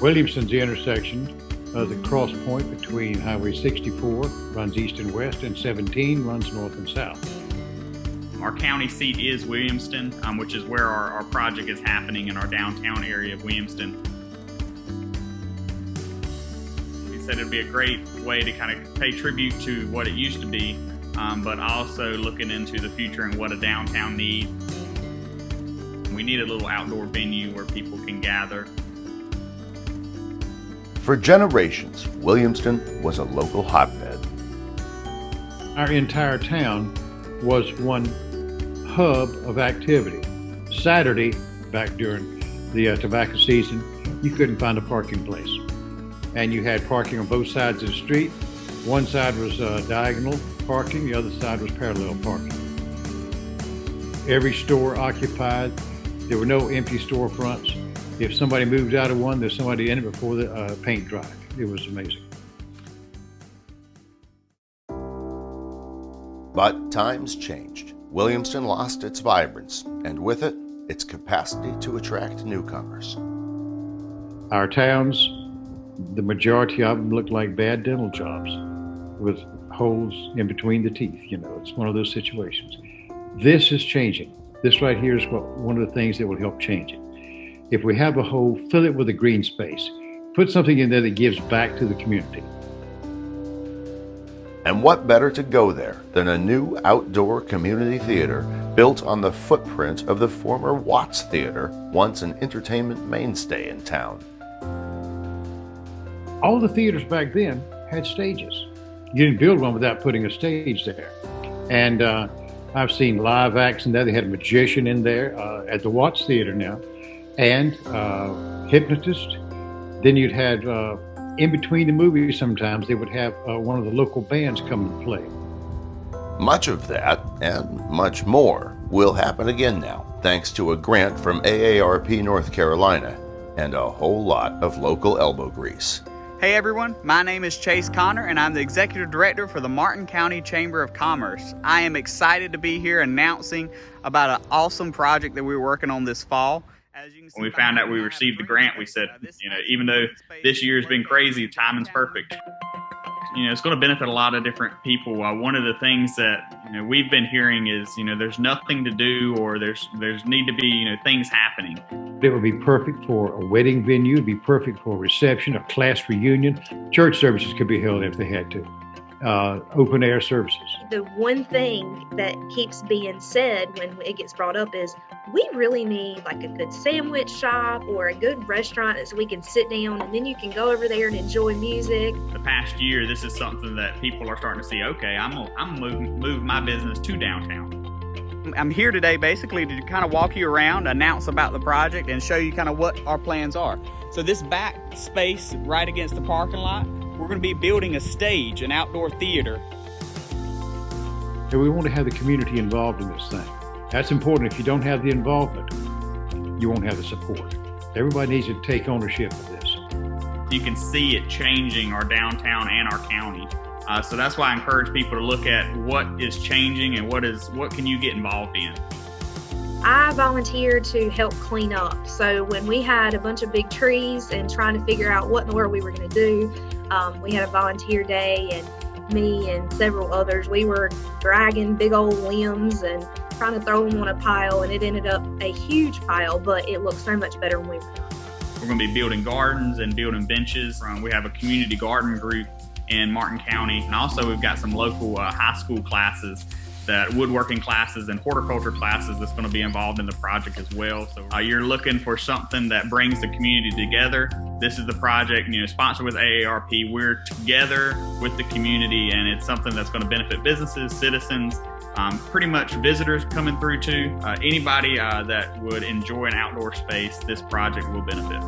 Williamston's the intersection of the cross point between Highway 64, runs east and west, and 17 runs north and south. Our county seat is Williamston, which is where our project is happening in our downtown area of Williamston. We said it'd be a great way to kind of pay tribute to what it used to be, but also looking into the future and what a downtown needs. We need a little outdoor venue where people can gather. For generations, Williamston was a local hotbed. Our entire town was one hub of activity. Saturday, back during the tobacco season, you couldn't find a parking place. And you had parking on both sides of the street. One side was diagonal parking, the other side was parallel parking. Every store occupied. There were no empty storefronts. If somebody moved out of one, there's somebody in it before the paint dried. It was amazing. But times changed. Williamston lost its vibrance, and with it, its capacity to attract newcomers. Our towns, the majority of them look like bad dental jobs with holes in between the teeth. You know, it's one of those situations. This is changing. This right here is one of the things that will help change it. If we have a hole, fill it with a green space. Put something in there that gives back to the community. And what better to go there than a new outdoor community theater built on the footprint of the former Watts Theater, once an entertainment mainstay in town. All the theaters back then had stages. You didn't build one without putting a stage there. And I've seen live acts in there. They had a magician in there at the Watts Theater now, and hypnotist. Then you'd have, in between the movies sometimes, they would have one of the local bands come and play. Much of that, and much more, will happen again now, thanks to a grant from AARP North Carolina, and a whole lot of local elbow grease. Hey everyone, my name is Chase Connor and I'm the Executive Director for the Martin County Chamber of Commerce. I am excited to be here announcing about an awesome project that we're working on this fall. When we found out we received the grant, we said, you know, even though this year has been crazy, timing's perfect. You know, it's going to benefit a lot of different people. One of the things that, you know, we've been hearing is, you know, there's nothing to do, or there's need to be, you know, things happening. It would be perfect for a wedding venue. It'd be perfect for a reception, a class reunion. Church services could be held if they had to. Open air services. The one thing that keeps being said when it gets brought up is we really need like a good sandwich shop or a good restaurant so we can sit down and then you can go over there and enjoy music. The past year, this is something that people are starting to see, okay, I'm gonna move my business to downtown. I'm here today basically to kind of walk you around, announce about the project, and show you kind of what our plans are. So this back space right against the parking lot, we're going to be building a stage, an outdoor theater. And we want to have the community involved in this thing. That's important. If you don't have the involvement, you won't have the support. Everybody needs to take ownership of this. You can see it changing our downtown and our county. So that's why I encourage people to look at what is changing and what can you get involved in. I volunteered to help clean up. So when we had a bunch of big trees and trying to figure out what in the world we were going to do, we had a volunteer day, and me and several others, we were dragging big old limbs and trying to throw them on a pile, and it ended up a huge pile, but it looked so much better when we were done. We're going to be building gardens and building benches. We have a community garden group in Martin County, and also we've got some local high school classes, that woodworking classes and horticulture classes that's going to be involved in the project as well. So you're looking for something that brings the community together. This is the project, you know, sponsored with AARP. We're together with the community, and it's something that's going to benefit businesses, citizens, pretty much visitors coming through too. Anybody that would enjoy an outdoor space, this project will benefit.